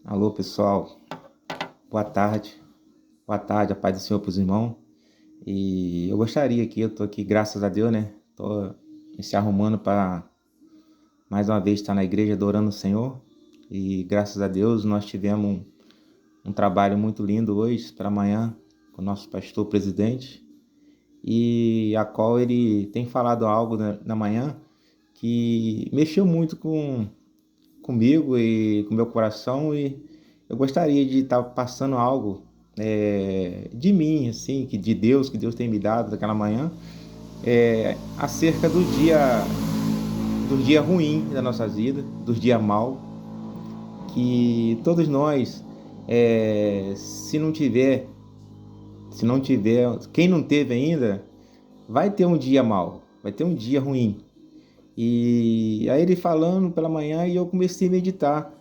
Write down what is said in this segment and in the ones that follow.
Alô, pessoal. Boa tarde. Boa tarde, a paz do Senhor para os irmãos. E eu gostaria aqui, eu tô aqui, graças a Deus, né? Tô se arrumando para mais uma vez estar na igreja adorando o Senhor. E graças a Deus nós tivemos um trabalho muito lindo hoje para amanhã com o nosso pastor presidente. E a qual ele tem falado algo na manhã que mexeu muito comigo e com meu coração, e eu gostaria de estar passando algo de mim, assim, que Deus tem me dado daquela manhã, acerca do dia ruim da nossa vida, dos dias mal, que todos nós, se não tiver, quem não teve ainda, vai ter um dia mal, vai ter um dia ruim. E aí ele falando pela manhã e eu comecei a meditar.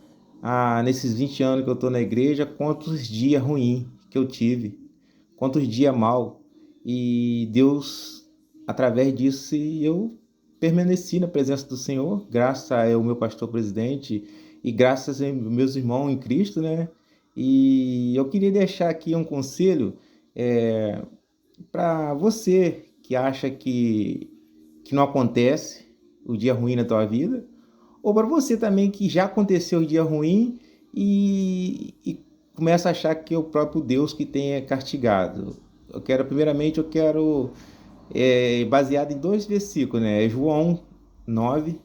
Nesses 20 anos que eu estou na igreja, quantos dias ruins que eu tive, quantos dias mal. E Deus, através disso, eu permaneci na presença do Senhor, graças ao meu pastor presidente e graças aos meus irmãos em Cristo, né? E eu queria deixar aqui um conselho para você que acha que não acontece o dia ruim na tua vida, ou para você também que já aconteceu o dia ruim e começa a achar que é o próprio Deus que tem castigado. Primeiramente, baseado em dois versículos, né? João 9,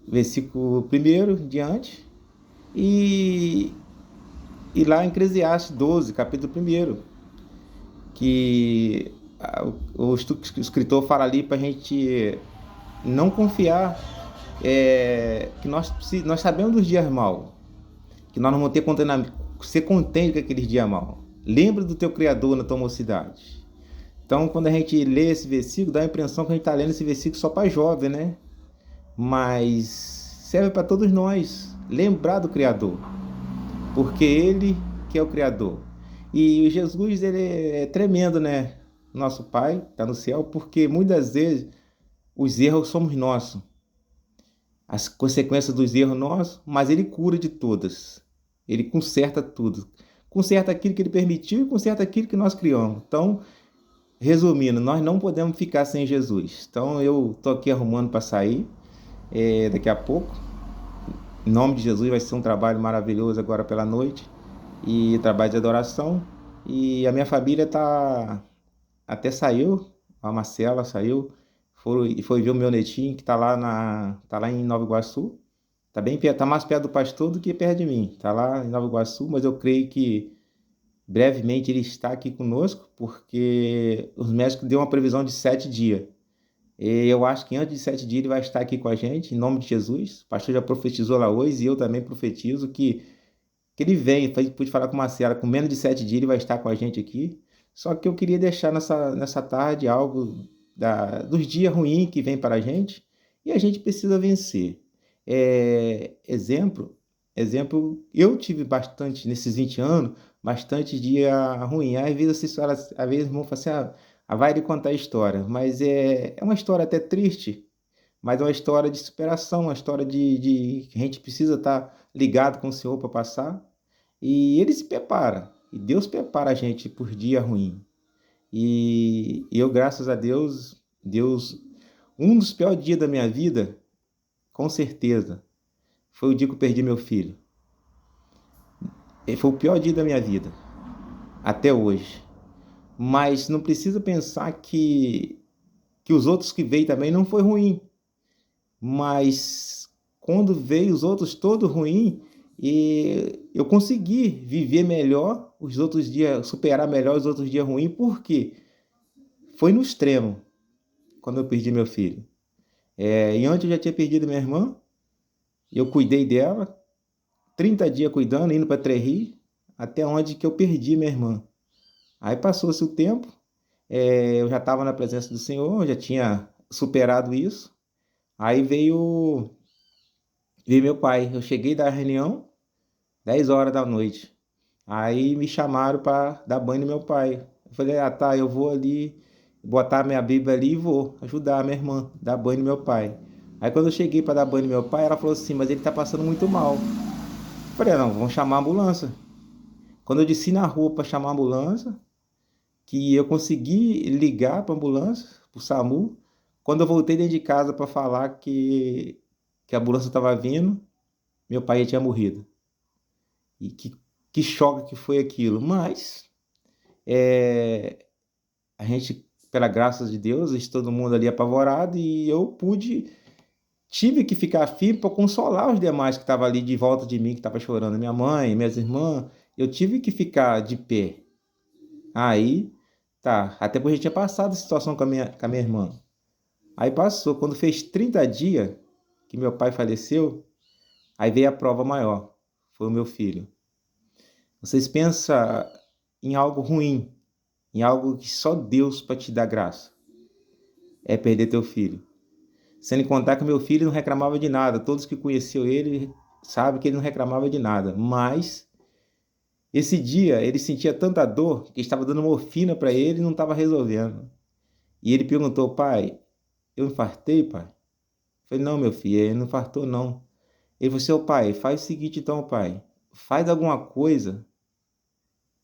versículo 1 diante, e, e lá em Eclesiastes 12, capítulo 1, que o escritor fala ali para a gente não confiar, que nós sabemos dos dias maus, que nós não vamos ter contentamento, ser contente com aqueles dias maus. Lembra do teu Criador na tua mocidade. Então, quando a gente lê esse versículo, dá a impressão que a gente está lendo esse versículo só para jovem, né? Mas serve para todos nós lembrar do Criador, porque Ele que é o Criador. E Jesus, ele é tremendo, né? Nosso Pai está no céu, porque muitas vezes os erros somos nossos, as consequências dos erros nossos, mas Ele cura de todas. Ele conserta tudo. Conserta aquilo que Ele permitiu e conserta aquilo que nós criamos. Então, resumindo, nós não podemos ficar sem Jesus. Então, eu estou aqui arrumando para sair daqui a pouco. Em nome de Jesus, vai ser um trabalho maravilhoso agora pela noite. E trabalho de adoração. E a minha família até saiu, a Marcela saiu, foi ver o meu netinho que tá lá em Nova Iguaçu. Tá bem perto, tá mais perto do pastor do que perto de mim. Tá lá em Nova Iguaçu, mas eu creio que brevemente ele está aqui conosco, porque os médicos deu uma previsão de 7 dias. E eu acho que antes de 7 dias ele vai estar aqui com a gente, em nome de Jesus. O pastor já profetizou lá hoje e eu também profetizo que ele vem. Pude falar com o Marcela, com menos de 7 dias ele vai estar com a gente aqui. Só que eu queria deixar nessa tarde algo dos dias ruins que vem para a gente e a gente precisa vencer. Exemplo, eu tive bastante, nesses 20 anos, bastante dia ruim. Às vezes, às vezes vão falar assim, vai lhe contar a história, mas é uma história até triste, mas é uma história de superação, uma história de que a gente precisa estar ligado com o Senhor para passar. E Ele se prepara, e Deus prepara a gente por dia ruim. E eu, graças a Deus, um dos piores dias da minha vida, com certeza, foi o dia que eu perdi meu filho. Foi o pior dia da minha vida, até hoje. Mas não precisa pensar que os outros que veio também não foi ruim. Mas quando veio os outros todos ruim, e eu consegui viver melhor os outros dias, superar melhor os outros dias ruins, porque foi no extremo quando eu perdi meu filho. E antes eu já tinha perdido minha irmã, eu cuidei dela, 30 dias cuidando, indo para Trerri, até onde que eu perdi minha irmã. Aí passou-se o tempo, eu já estava na presença do Senhor, já tinha superado isso. Aí veio meu pai. Eu cheguei da reunião, 10 horas da noite. Aí me chamaram para dar banho no meu pai. Eu falei, tá, eu vou ali botar minha Bíblia ali e vou ajudar a minha irmã, dar banho no meu pai. Aí quando eu cheguei para dar banho no meu pai, ela falou assim, mas ele tá passando muito mal. Falei, não, vamos chamar a ambulância. Quando eu desci na rua para chamar a ambulância, que eu consegui ligar para a ambulância, para o SAMU, quando eu voltei dentro de casa para falar que a ambulância estava vindo, meu pai já tinha morrido. E que choque que foi aquilo. Mas é, a gente, pela graça de Deus, todo mundo ali apavorado e eu tive que ficar firme para consolar os demais que estavam ali de volta de mim, que estavam chorando. Minha mãe, minhas irmãs, eu tive que ficar de pé. Aí, tá, até porque eu já tinha passado a situação com a minha irmã. Aí passou, quando fez 30 dias que meu pai faleceu, aí veio a prova maior, foi o meu filho. Vocês pensam em algo ruim, em algo que só Deus para te dar graça, é perder teu filho. Sem contar que meu filho não reclamava de nada, todos que conheciam ele sabem que ele não reclamava de nada, mas esse dia ele sentia tanta dor que estava dando morfina para ele e não estava resolvendo. E ele perguntou, pai, eu infartei, pai? Eu falei, não, meu filho, ele não infartou, não. Ele falou, seu pai, faz o seguinte então, pai, faz alguma coisa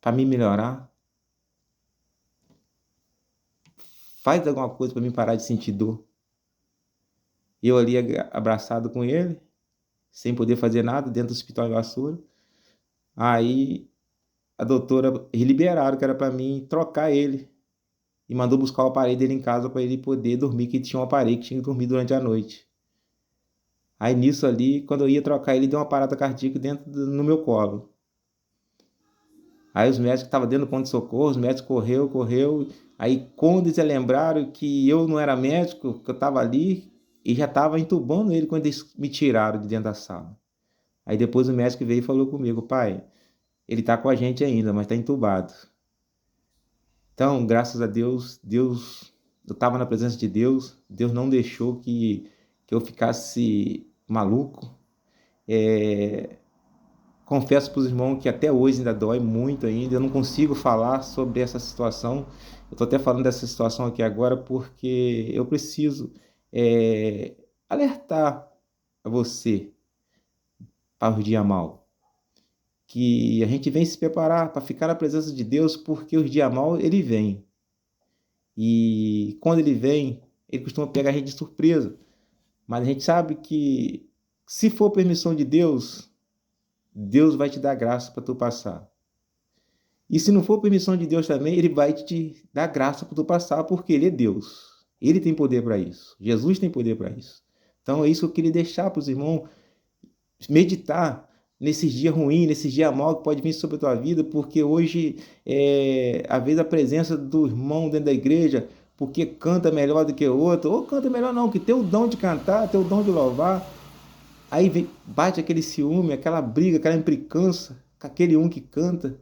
para me melhorar, faz alguma coisa para mim parar de sentir dor. Eu ali abraçado com ele, sem poder fazer nada, dentro do hospital de Vassoura. Aí a doutora, eles liberaram que era para mim trocar ele e mandou buscar o aparelho dele em casa para ele poder dormir, que ele tinha um aparelho que tinha que dormir durante a noite. Aí nisso ali, quando eu ia trocar ele, deu uma parada cardíaca no meu colo. Aí os médicos que estavam dentro do ponto de socorro, os médicos correu. Aí quando eles lembraram que eu não era médico, que eu estava ali, e já estava entubando ele quando eles me tiraram de dentro da sala. Aí depois o médico veio e falou comigo, pai, ele está com a gente ainda, mas está entubado. Então, graças a Deus, eu estava na presença de Deus, Deus não deixou que eu ficasse maluco. Confesso para os irmãos que até hoje ainda dói muito ainda, eu não consigo falar sobre essa situação. Eu estou até falando dessa situação aqui agora porque eu preciso alertar a você para o dia mal. Que a gente vem se preparar para ficar na presença de Deus porque o dia mal ele vem. E quando ele vem, ele costuma pegar a gente de surpresa. Mas a gente sabe que se for permissão de Deus, Deus vai te dar graça para tu passar. E se não for permissão de Deus também, ele vai te dar graça para tu passar, porque ele é Deus. Ele tem poder para isso. Jesus tem poder para isso. Então é isso que eu queria deixar para os irmãos meditar nesses dias ruins, nesses dias maus que pode vir sobre a tua vida, porque hoje, às vezes, a presença do irmão dentro da igreja, porque canta melhor do que o outro, ou canta melhor não, que tem o dom de cantar, tem o dom de louvar, aí bate aquele ciúme, aquela briga, aquela implicância com aquele um que canta,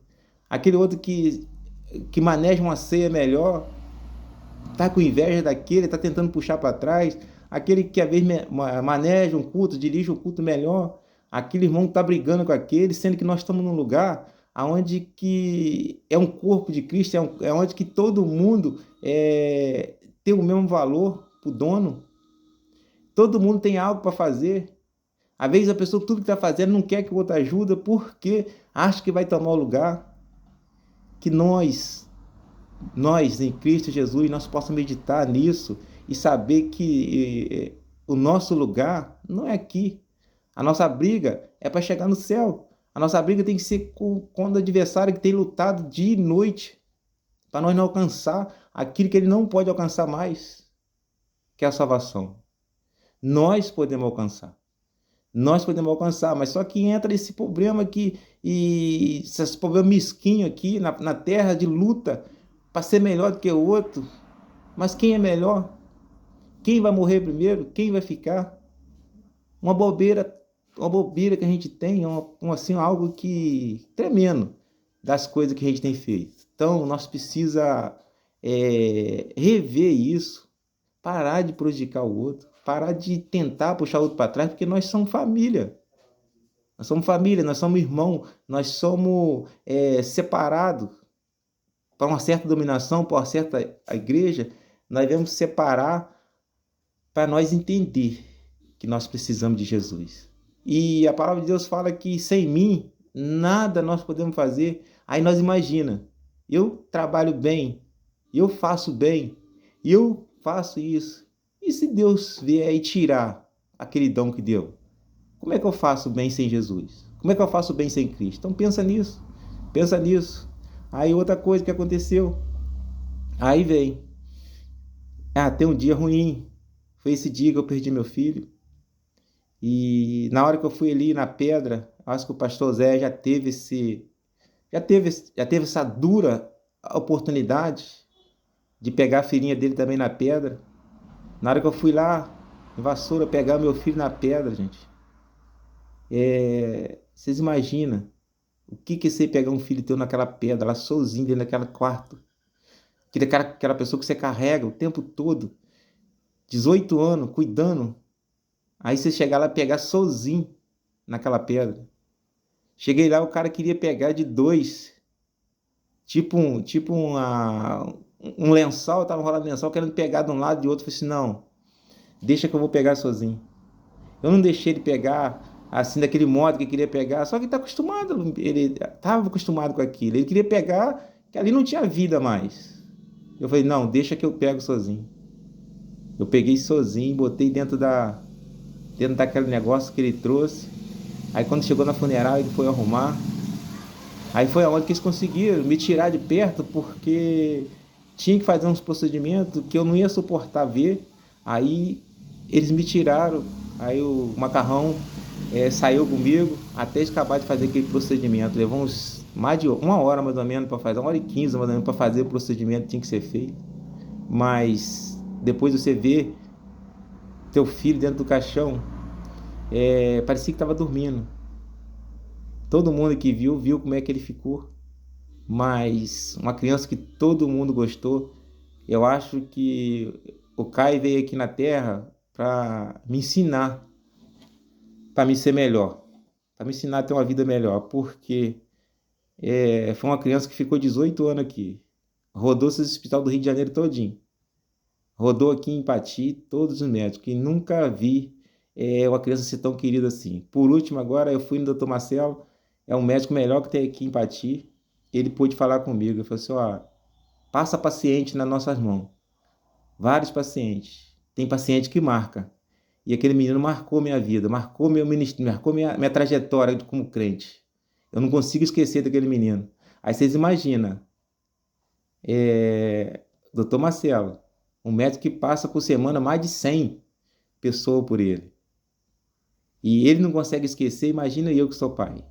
aquele outro que maneja uma ceia melhor, tá com inveja daquele, tá tentando puxar para trás, aquele que às vezes maneja um culto, dirige um culto melhor, aquele irmão que está brigando com aquele, sendo que nós estamos num lugar onde que é um corpo de Cristo, é onde que todo mundo tem o mesmo valor para o dono, todo mundo tem algo para fazer. Às vezes a pessoa tudo que está fazendo não quer que o outro ajude porque acha que vai tomar o lugar. Que nós em Cristo Jesus, nós possamos meditar nisso e saber que o nosso lugar não é aqui. A nossa briga é para chegar no céu. A nossa briga tem que ser com o adversário que tem lutado dia e noite para nós não alcançar aquilo que ele não pode alcançar mais, que é a salvação. Nós podemos alcançar. Nós podemos alcançar, mas só que entra esse problema aqui, e esse problema mesquinho aqui na terra de luta para ser melhor do que o outro. Mas quem é melhor? Quem vai morrer primeiro? Quem vai ficar? Uma bobeira que a gente tem, assim, algo que tremendo das coisas que a gente tem feito. Então, nós precisamos rever isso, parar de prejudicar o outro, parar de tentar puxar o outro para trás, porque nós somos família. Nós somos família, nós somos irmãos, nós somos separados para uma certa dominação, para uma certa igreja. Nós devemos separar para nós entender que nós precisamos de Jesus. E a palavra de Deus fala que sem mim, nada nós podemos fazer. Aí nós imagina, eu trabalho bem, eu faço bem, eu faço isso. E se Deus vier e tirar aquele dom que deu? Como é que eu faço bem sem Jesus? Como é que eu faço bem sem Cristo? Então pensa nisso, pensa nisso. Aí outra coisa que aconteceu, aí vem, tem um dia ruim, foi esse dia que eu perdi meu filho. E na hora que eu fui ali na pedra, acho que o pastor Zé já teve essa dura oportunidade de pegar a filhinha dele também na pedra. Na hora que eu fui lá, em Vassoura, pegar meu filho na pedra, gente. Vocês imaginam o que é você pegar um filho teu naquela pedra, lá sozinho, dentro daquele quarto? Aquela pessoa que você carrega o tempo todo, 18 anos, cuidando. Aí você chegar lá e pegar sozinho naquela pedra. Cheguei lá, o cara queria pegar de dois, um lençol, tava enrolado no lençol, querendo pegar de um lado e de outro. Eu falei assim, não, deixa que eu vou pegar sozinho. Eu não deixei ele pegar assim, daquele modo que queria pegar, só que ele tá acostumado, ele tava acostumado com aquilo. Ele queria pegar, que ali não tinha vida mais. Eu falei, não, deixa que eu pego sozinho. Eu peguei sozinho, botei dentro daquele negócio que ele trouxe. Aí quando chegou na funerária, ele foi arrumar. Aí foi aonde que eles conseguiram me tirar de perto, porque tinha que fazer uns procedimentos que eu não ia suportar ver. Aí eles me tiraram, aí o macarrão saiu comigo até acabar de fazer aquele procedimento. Levou mais de uma hora mais ou menos para fazer, 1h15 mais ou menos para fazer o procedimento que tinha que ser feito. Mas depois você vê teu filho dentro do caixão, parecia que estava dormindo. Todo mundo que viu como é que ele ficou. Mas uma criança que todo mundo gostou. Eu acho que o Kai veio aqui na Terra para me ensinar, para me ser melhor, para me ensinar a ter uma vida melhor, porque foi uma criança que ficou 18 anos aqui, rodou esse hospital do Rio de Janeiro todinho, rodou aqui em Pati todos os médicos, e nunca vi uma criança ser tão querida assim. Por último, agora eu fui no Dr. Marcelo, é um médico melhor que tem aqui em Pati. Ele pôde falar comigo, ele falou assim, ó, passa paciente nas nossas mãos. Vários pacientes. Tem paciente que marca. E aquele menino marcou minha vida, marcou meu ministério, marcou minha trajetória como crente. Eu não consigo esquecer daquele menino. Aí vocês imaginam, doutor Marcelo, um médico que passa por semana mais de 100 pessoas por ele. E ele não consegue esquecer, imagina eu que sou pai.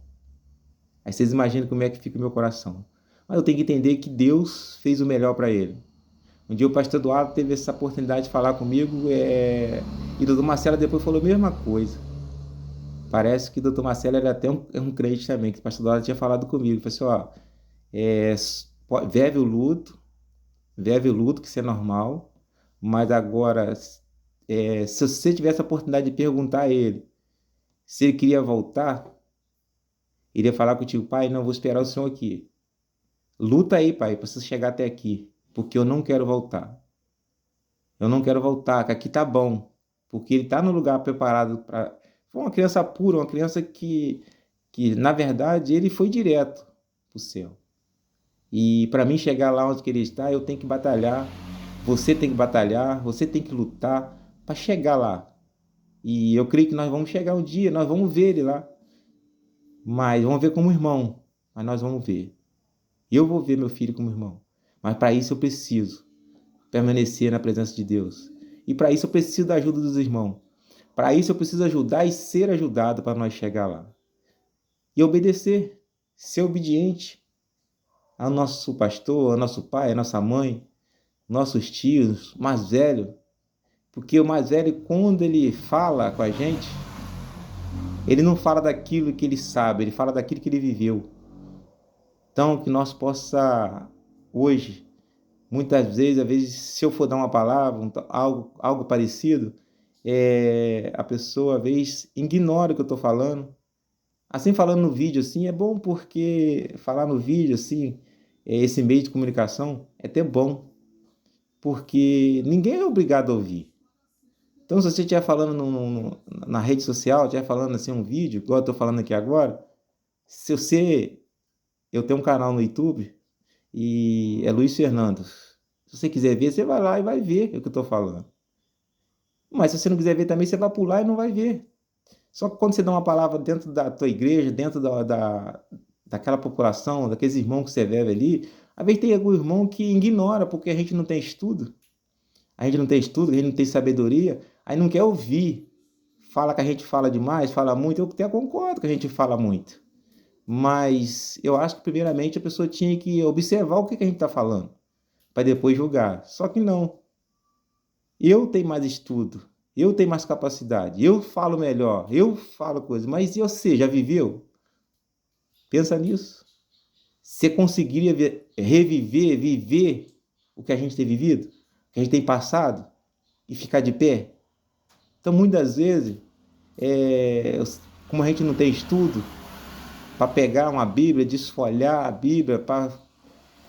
Aí vocês imaginam como é que fica o meu coração. Mas eu tenho que entender que Deus fez o melhor para ele. Um dia o pastor Eduardo teve essa oportunidade de falar comigo, e o doutor Marcelo depois falou a mesma coisa. Parece que o doutor Marcelo era até um crente também, que o pastor Eduardo tinha falado comigo. Ele falou assim, ó, vive o luto, que isso é normal, mas agora, se você tivesse a oportunidade de perguntar a ele se ele queria voltar, ele ia falar contigo, pai, não, vou esperar o senhor aqui. Luta aí, pai, para você chegar até aqui, porque eu não quero voltar. Eu não quero voltar, que aqui tá bom. Porque ele tá no lugar preparado para. Foi uma criança pura, uma criança que na verdade, ele foi direto pro céu. E para mim chegar lá onde ele está, eu tenho que batalhar. Você tem que batalhar, você tem que lutar para chegar lá. E eu creio que nós vamos chegar um dia, nós vamos ver ele lá. Mas vamos ver como irmão. Mas nós vamos ver. Eu vou ver meu filho como irmão. Mas para isso eu preciso permanecer na presença de Deus. E para isso eu preciso da ajuda dos irmãos. Para isso eu preciso ajudar e ser ajudado para nós chegar lá. E obedecer, ser obediente ao nosso pastor, ao nosso pai, à nossa mãe, nossos tios, mais velho. Porque o mais velho, quando ele fala com a gente, ele não fala daquilo que ele sabe, ele fala daquilo que ele viveu. Então, que nós possa hoje, muitas vezes, às vezes, se eu for dar uma palavra, algo parecido, a pessoa, às vezes, ignora o que eu estou falando. Assim, falando no vídeo, assim, é bom porque falar no vídeo, assim, esse meio de comunicação, é até bom, porque ninguém é obrigado a ouvir. Então, se você estiver falando na rede social, estiver falando assim um vídeo, igual eu estou falando aqui agora, se você... Eu tenho um canal no YouTube e é Luiz Fernando. Se você quiser ver, você vai lá e vai ver o que eu estou falando. Mas se você não quiser ver também, você vai pular e não vai ver. Só que quando você dá uma palavra dentro da tua igreja, dentro daquela população, daqueles irmãos que você vive ali, às vezes tem algum irmão que ignora porque a gente não tem estudo. A gente não tem estudo, a gente não tem sabedoria, aí não quer ouvir. Fala que a gente fala demais, fala muito, eu até concordo que a gente fala muito. Mas eu acho que primeiramente a pessoa tinha que observar o que a gente está falando, para depois julgar. Só que não. Eu tenho mais estudo, eu tenho mais capacidade, eu falo melhor, eu falo coisas, mas e você, já viveu? Pensa nisso. Você conseguiria reviver, viver o que a gente tem vivido? O que a gente tem passado? E ficar de pé? Então, muitas vezes, como a gente não tem estudo, para pegar uma Bíblia, desfolhar a Bíblia, para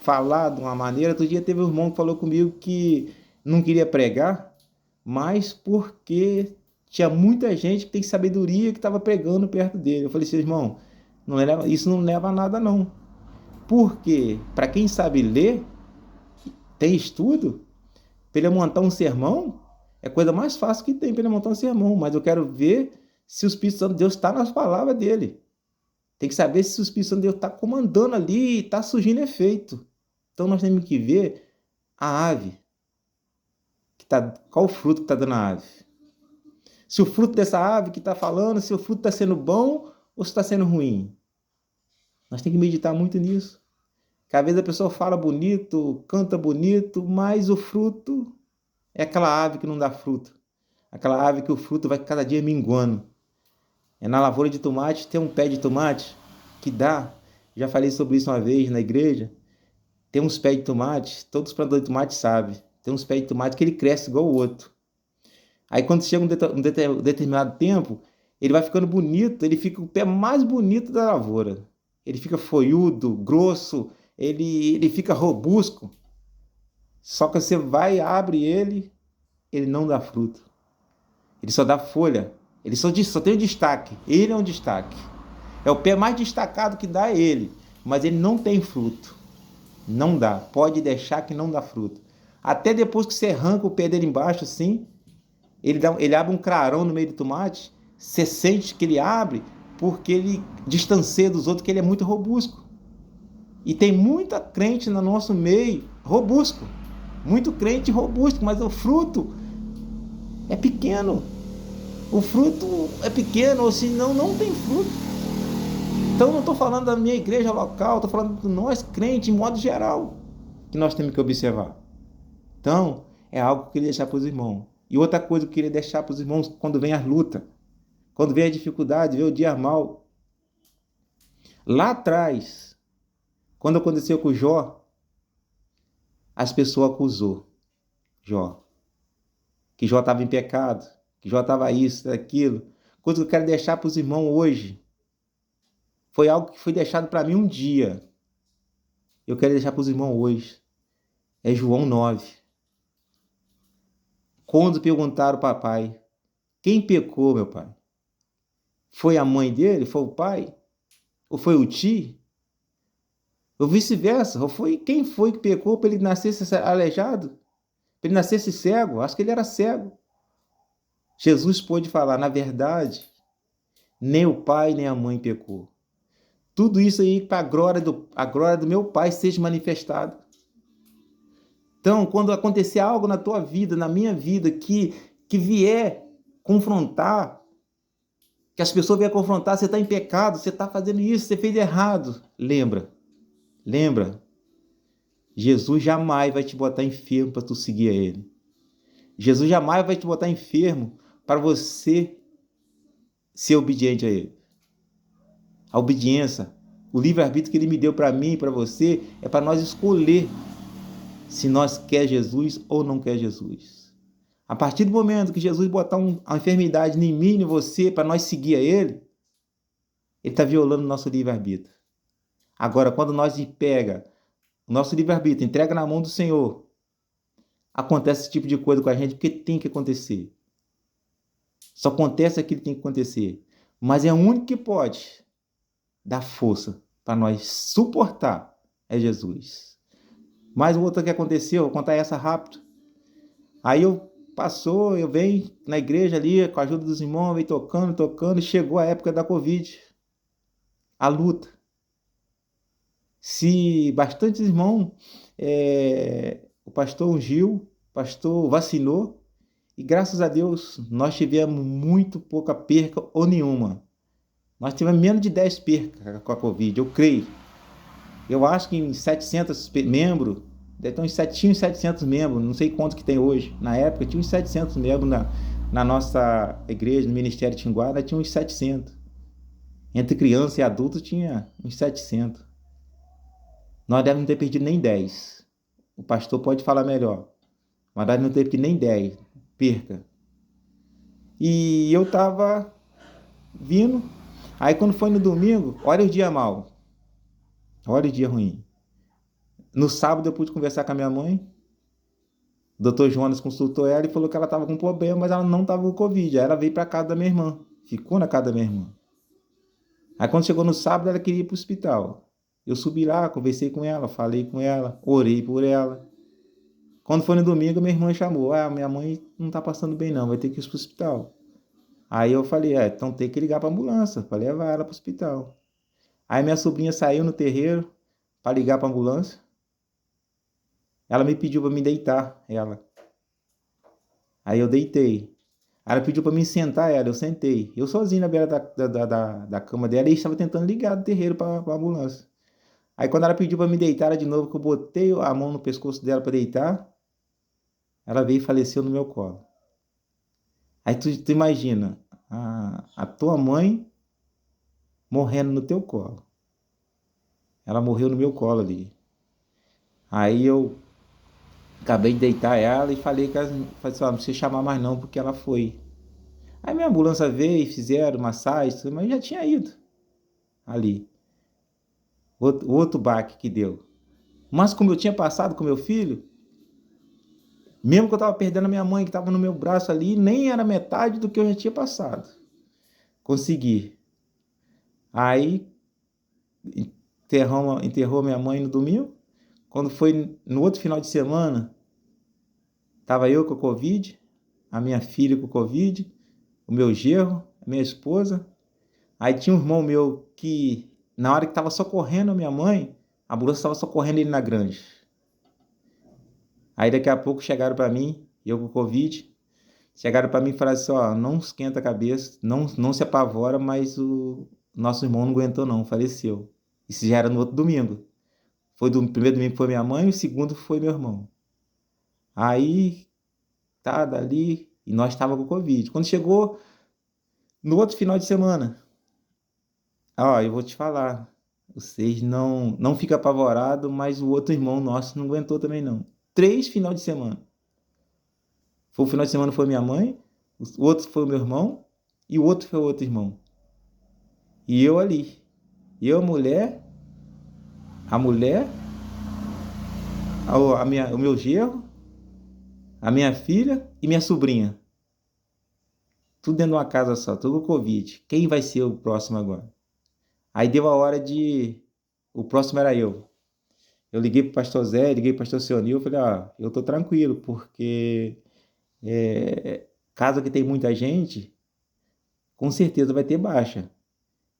falar de uma maneira. Outro dia teve um irmão que falou comigo que não queria pregar, mas porque tinha muita gente que tem sabedoria que estava pregando perto dele. Eu falei assim, irmão, isso não leva a nada não. Porque para quem sabe ler, tem estudo, para ele montar um sermão, é a coisa mais fácil que tem para ele montar um sermão. Mas eu quero ver se o Espírito Santo de Deus está nas palavras dele. Tem que saber se o Espírito Santo de Deus está comandando ali e está surgindo efeito. Então nós temos que ver a ave. Qual o fruto que está dando a ave? Se o fruto dessa ave que está falando, se o fruto está sendo bom ou se está sendo ruim. Nós temos que meditar muito nisso. Que às vezes a pessoa fala bonito, canta bonito, mas o fruto é aquela ave que não dá fruto. Aquela ave que o fruto vai cada dia minguando. Na lavoura de tomate tem um pé de tomate que dá. Já falei sobre isso uma vez na igreja. Tem uns pés de tomate, todos os plantadores de tomate sabem. Tem uns pés de tomate que ele cresce igual o outro. Aí quando chega um determinado tempo, ele vai ficando bonito, ele fica o pé mais bonito da lavoura. Ele fica folhudo, grosso, ele fica robusto. Só que você vai, abre ele não dá fruto. Ele só dá folha. Ele só tem um destaque. Ele é um destaque. É o pé mais destacado que dá ele. Mas ele não tem fruto. Não dá. Pode deixar que não dá fruto. Até depois que você arranca o pé dele embaixo assim, ele abre um clarão no meio do tomate. Você sente que ele abre porque ele distancia dos outros, que ele é muito robusto. E tem muita crente no nosso meio robusto. Muito crente robusto, mas o fruto é pequeno. O fruto é pequeno, ou senão não tem fruto. Então não estou falando da minha igreja local, estou falando de nós crentes, em modo geral, que nós temos que observar. Então, é algo que eu queria deixar para os irmãos. E outra coisa que eu queria deixar para os irmãos quando vem as lutas, quando vem a dificuldade, vem o dia mal. Lá atrás, quando aconteceu com Jó, as pessoas acusou Jó. Que Jó estava em pecado, que Jó estava isso, aquilo. Coisa que eu quero deixar para os irmãos hoje. Foi algo que foi deixado para mim um dia. Eu quero deixar para os irmãos hoje. É João 9. Quando perguntaram ao papai, quem pecou, meu pai? Foi a mãe dele? Foi o pai? Ou foi o tio? Ou vice-versa? Ou foi quem foi que pecou para ele nascesse aleijado? Para ele nascesse cego? Acho que ele era cego. Jesus pôde falar, na verdade, nem o pai nem a mãe pecou. Tudo isso aí para a glória do meu Pai seja manifestado. Então, quando acontecer algo na tua vida, na minha vida, que vier confrontar, que as pessoas vierem confrontar, você está em pecado, você está fazendo isso, você fez errado. Lembra, Jesus jamais vai te botar enfermo para tu seguir a Ele. Jesus jamais vai te botar enfermo para você ser obediente a Ele. A obediência, o livre-arbítrio que Ele me deu para mim e para você, é para nós escolher se nós quer Jesus ou não quer Jesus. A partir do momento que Jesus botar uma enfermidade em mim e em você para nós seguir a Ele está violando o nosso livre-arbítrio. Agora, quando nós pega o nosso livre-arbítrio, entrega na mão do Senhor, acontece esse tipo de coisa com a gente porque tem que acontecer. Só acontece aquilo que tem que acontecer. Mas é o único que pode dar força para nós suportar é Jesus. Mas o outro que aconteceu, vou contar essa rápido. Aí eu venho na igreja ali, com a ajuda dos irmãos, venho tocando, e chegou a época da Covid, a luta. Se bastante irmão, o pastor ungiu, o pastor vacinou, e graças a Deus nós tivemos muito pouca perca ou nenhuma. Nós tivemos menos de 10 percas com a Covid, eu creio. Eu acho que em 700 membros, deve ter uns 700 membros, não sei quanto que tem hoje. Na época tinha uns 700 membros na nossa igreja, no Ministério Tinguara, tinha uns 700. Entre criança e adulto tinha uns 700. Nós devemos não ter perdido nem 10. O pastor pode falar melhor. Mas nós não ter perdido nem 10 perca. E eu estava vindo. Aí quando foi no domingo, olha o dia mal. Olha o dia ruim. No sábado eu pude conversar com a minha mãe. O doutor Jonas consultou ela e falou que ela estava com problema, mas ela não estava com Covid. Aí ela veio para casa da minha irmã. Ficou na casa da minha irmã. Aí quando chegou no sábado, ela queria ir para o hospital. Eu subi lá, conversei com ela, falei com ela, orei por ela. Quando foi no domingo, minha irmã chamou. Minha mãe não está passando bem não, vai ter que ir para o hospital. Aí eu falei, então tem que ligar para a ambulância, para levar ela para o hospital. Aí minha sobrinha saiu no terreiro para ligar para a ambulância. Ela me pediu para me deitar, ela. Aí eu deitei. Ela pediu para me sentar, eu sentei. Eu sozinho na beira da cama dela e estava tentando ligar do terreiro para a ambulância. Aí quando ela pediu para me deitar de novo, que eu botei a mão no pescoço dela para deitar, ela veio e faleceu no meu colo. Aí tu imagina, a tua mãe morrendo no teu colo. Ela morreu no meu colo ali. Aí eu acabei de deitar ela e falei que ela, não precisa chamar mais não, porque ela foi. Aí minha ambulância veio e fizeram massagem, mas eu já tinha ido ali. Outro baque que deu. Mas como eu tinha passado com meu filho, mesmo que eu estava perdendo a minha mãe, que estava no meu braço ali, nem era metade do que eu já tinha passado. Consegui. Aí enterrou minha mãe no domingo. Quando foi no outro final de semana, estava eu com a Covid, a minha filha com a Covid, o meu genro, a minha esposa. Aí tinha um irmão meu que, na hora que estava socorrendo a minha mãe, a ambulância estava socorrendo ele na grande. Aí daqui a pouco chegaram para mim, eu com Covid, chegaram para mim e falaram assim, não esquenta a cabeça, não se apavora, mas o nosso irmão não aguentou não, faleceu. Isso já era no outro domingo. O primeiro domingo foi minha mãe, o segundo foi meu irmão. Aí, tá, dali, e nós estávamos com Covid. Quando chegou no outro final de semana, eu vou te falar, vocês não ficam apavorados, mas o outro irmão nosso não aguentou também não. 3 final de semana. O final de semana foi minha mãe, o outro foi o meu irmão e o outro foi o outro irmão. E eu ali. Eu, a mulher, o meu genro, a minha filha e minha sobrinha. Tudo dentro de uma casa só, tudo com Covid. Quem vai ser o próximo agora? Aí deu a hora de... O próximo era eu. Eu liguei pro pastor Zé, liguei pro pastor Sionil, falei, eu tô tranquilo, porque casa que tem muita gente, com certeza vai ter baixa.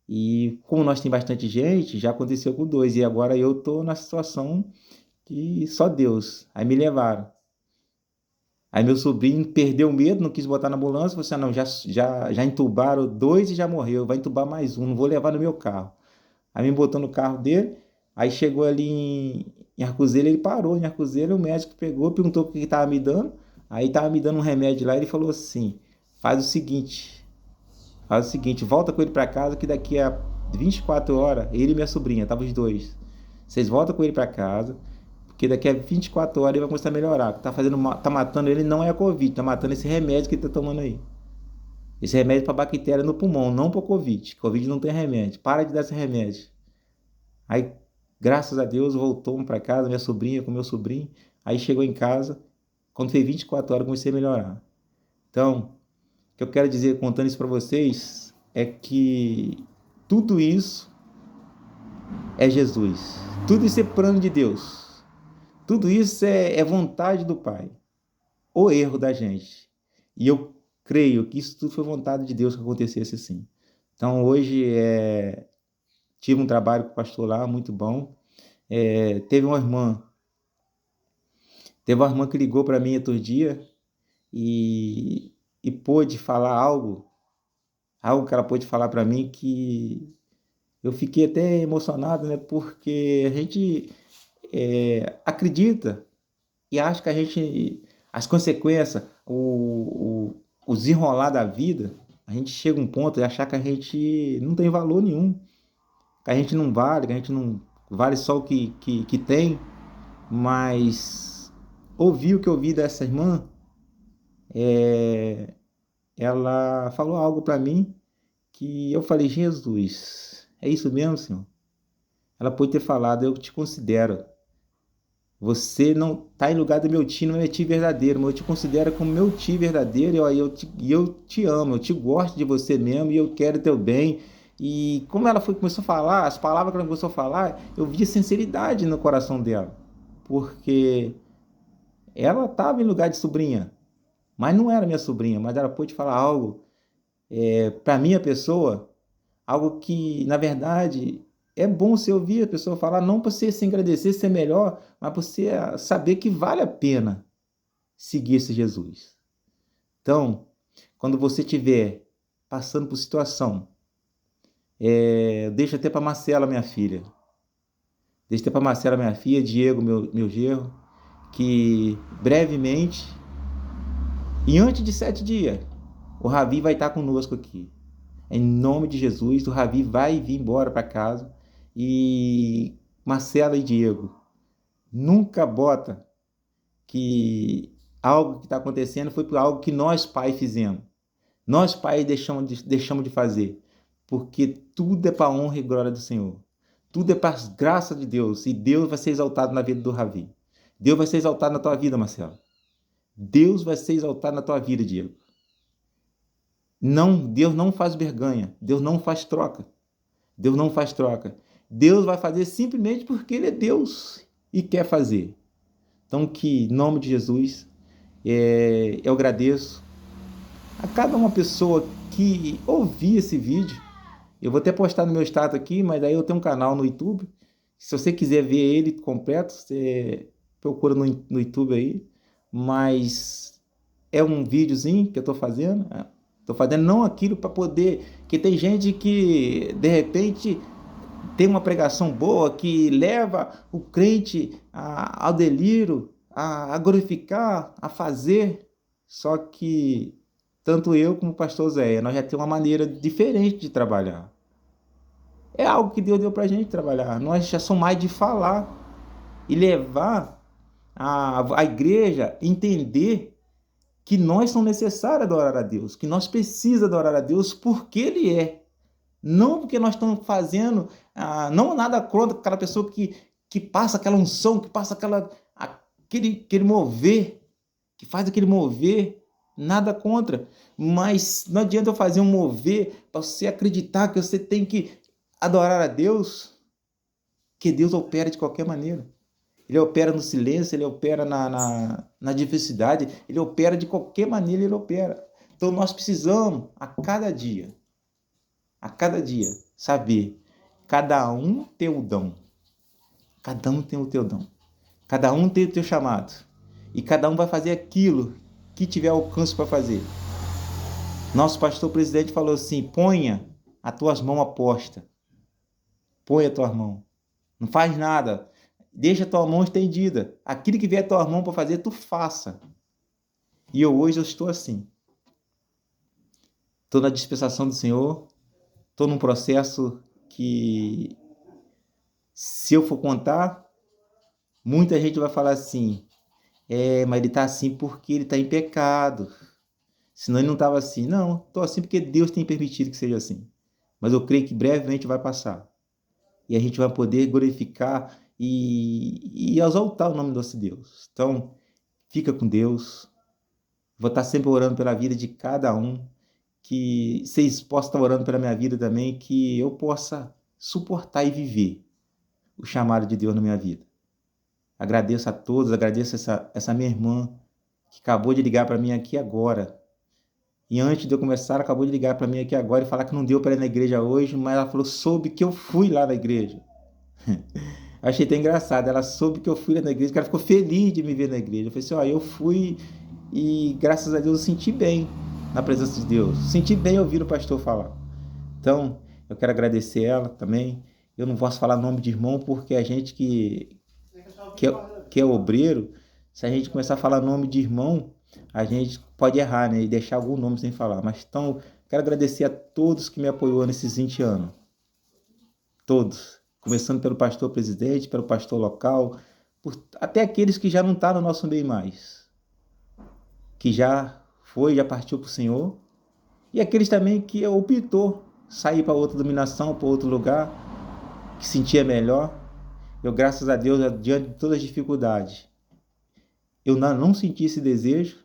E como nós tem bastante gente, já aconteceu com 2, e agora eu tô na situação que só Deus. Aí me levaram. Aí meu sobrinho perdeu o medo, não quis botar na ambulância, falou assim, não, já entubaram 2 e já morreu, vai entubar mais um, não vou levar no meu carro. Aí me botou no carro dele, aí chegou ali em Arcozeiro, ele parou em Arcozeiro, o médico pegou, perguntou o que estava me dando, aí estava me dando um remédio lá, ele falou assim, faz o seguinte, volta com ele para casa que daqui a 24 horas, ele e minha sobrinha, estavam os dois, vocês voltam com ele para casa, porque daqui a 24 horas ele vai começar a melhorar. Tá matando ele não é a Covid, tá matando esse remédio que ele tá tomando aí. Esse remédio para bactéria no pulmão, não para Covid. Covid não tem remédio. Para de dar esse remédio. Aí, graças a Deus, voltou para casa, minha sobrinha com meu sobrinho. Aí chegou em casa, quando fez 24 horas, comecei a melhorar. Então, que eu quero dizer contando isso para vocês é que tudo isso é Jesus. Tudo isso é plano de Deus. Tudo isso é vontade do Pai. O erro da gente. E eu creio que isso tudo foi vontade de Deus que acontecesse assim. Então hoje tive um trabalho com o pastor lá, muito bom. Teve uma irmã que ligou para mim outro dia e pôde falar algo que ela pôde falar para mim que eu fiquei até emocionado, né? Porque a gente acredita e acha que as consequências, o desenrolar da vida, a gente chega a um ponto de achar que a gente não tem valor nenhum, que a gente não vale, que a gente não vale só o que tem, mas ouvir o que eu ouvi dessa irmã, é, ela falou algo para mim que eu falei, Jesus, é isso mesmo, Senhor? Ela pode ter falado, eu te considero. Você não está em lugar do meu tio, não é meu tio verdadeiro, mas eu te considero como meu tio verdadeiro e eu te amo, eu te gosto de você mesmo e eu quero teu bem. E como começou a falar, as palavras que ela começou a falar, eu vi sinceridade no coração dela, porque ela estava em lugar de sobrinha, mas não era minha sobrinha, mas ela pôde falar algo para minha pessoa, algo que, na verdade, é bom você ouvir a pessoa falar, não para você se agradecer, ser melhor, mas para você saber que vale a pena seguir esse Jesus. Então, quando você estiver passando por situação, deixa até para Marcela, minha filha. Deixa até para Marcela, minha filha, Diego, meu genro, que brevemente, e antes de 7 dias, o Ravi vai estar conosco aqui. Em nome de Jesus, o Ravi vai vir embora para casa. E Marcela e Diego, nunca bota que algo que está acontecendo foi por algo que nós pais fizemos. Nós pais deixamos de fazer. Porque tudo é para a honra e glória do Senhor. Tudo é para a graça de Deus. E Deus vai ser exaltado na vida do Ravi. Deus vai ser exaltado na tua vida, Marcelo. Deus vai ser exaltado na tua vida, Diego. Não, Deus não faz vergonha. Deus não faz troca. Deus não faz troca. Deus vai fazer simplesmente porque Ele é Deus e quer fazer. Então, que em nome de Jesus, eu agradeço a cada uma pessoa que ouvir esse vídeo. Eu vou até postar no meu status aqui, mas daí eu tenho um canal no YouTube. Se você quiser ver ele completo, você procura no YouTube aí. Mas é um videozinho que eu estou fazendo. Estou fazendo não aquilo para poder... Que tem gente que, de repente, tem uma pregação boa que leva o crente ao delírio, a glorificar, a fazer. Só que tanto eu como o pastor Zé, nós já temos uma maneira diferente de trabalhar. É algo que Deus deu para a gente trabalhar. Nós já somos mais de falar e levar a igreja a entender que nós somos necessários adorar a Deus, que nós precisamos adorar a Deus porque Ele é. Não porque nós estamos fazendo, não nada contra aquela pessoa que passa aquela unção, que passa aquele mover, que faz aquele mover, nada contra. Mas não adianta eu fazer um mover para você acreditar que você tem que adorar a Deus, que Deus opera de qualquer maneira. Ele opera no silêncio, Ele opera na diversidade, Ele opera de qualquer maneira, Ele opera. Então nós precisamos, a cada dia, saber, cada um tem o dom, cada um tem o teu dom, cada um tem o teu chamado, e cada um vai fazer aquilo que tiver alcance para fazer. Nosso pastor presidente falou assim, ponha as tuas mãos à posta, põe a tua mão, não faz nada, deixa a tua mão estendida, aquilo que vier a tua mão para fazer, tu faça. E hoje eu estou assim, estou na dispensação do Senhor, estou num processo que, se eu for contar, muita gente vai falar assim, mas ele está assim porque ele está em pecado, senão ele não estava assim. Não, estou assim porque Deus tem permitido que seja assim. Mas eu creio que brevemente vai passar. E a gente vai poder glorificar e exaltar o nome do nosso Deus. Então, fica com Deus. Vou estar sempre orando pela vida de cada um. que vocês possam estar orando pela minha vida também, que eu possa suportar e viver o chamado de Deus na minha vida. Agradeço a todos, agradeço essa minha irmã que acabou de ligar para mim aqui agora. E antes de eu começar, ela acabou de ligar para mim aqui agora e falar que não deu para ir na igreja hoje, mas ela falou, soube que eu fui lá na igreja. Achei até engraçado, ela soube que eu fui lá na igreja, que ela ficou feliz de me ver na igreja. Eu falei assim, ó, eu fui e graças a Deus eu senti bem na presença de Deus. Senti bem ouvir o pastor falar. Então, eu quero agradecer ela também. Eu não posso falar nome de irmão porque a gente que é obreiro, se a gente começar a falar nome de irmão, a gente pode errar, né? E deixar algum nome sem falar. Mas então, quero agradecer a todos que me apoiou nesses 20 anos. Todos. Começando pelo pastor presidente, pelo pastor local, até aqueles que já não estão no nosso meio mais. Que já partiu para o Senhor. E aqueles também que optou sair para outra dominação, para outro lugar, que sentia melhor. Eu, graças a Deus, diante de todas as dificuldades, eu não senti esse desejo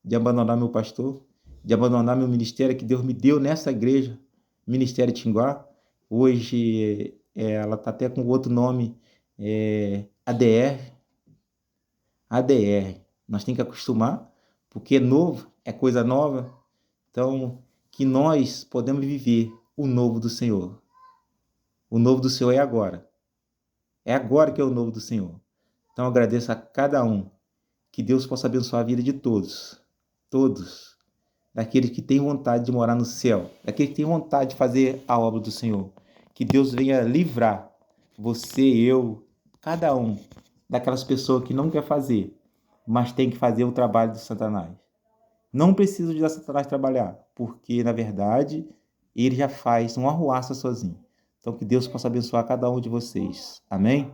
de abandonar meu pastor, de abandonar meu ministério que Deus me deu nessa igreja, Ministério Tinguá. Hoje ela está até com outro nome, ADR. ADR. Nós temos que acostumar, porque novo é coisa nova. Então, que nós podemos viver o novo do Senhor. O novo do Senhor é agora. É agora que é o novo do Senhor. Então, eu agradeço a cada um. Que Deus possa abençoar a vida de todos. Todos. Daqueles que têm vontade de morar no céu. Daqueles que têm vontade de fazer a obra do Senhor. Que Deus venha livrar você, eu, cada um, daquelas pessoas que não quer fazer, mas tem que fazer o trabalho de Satanás. Não preciso de Satanás trabalhar, porque, na verdade, ele já faz uma arruaça sozinho. Então, que Deus possa abençoar cada um de vocês. Amém?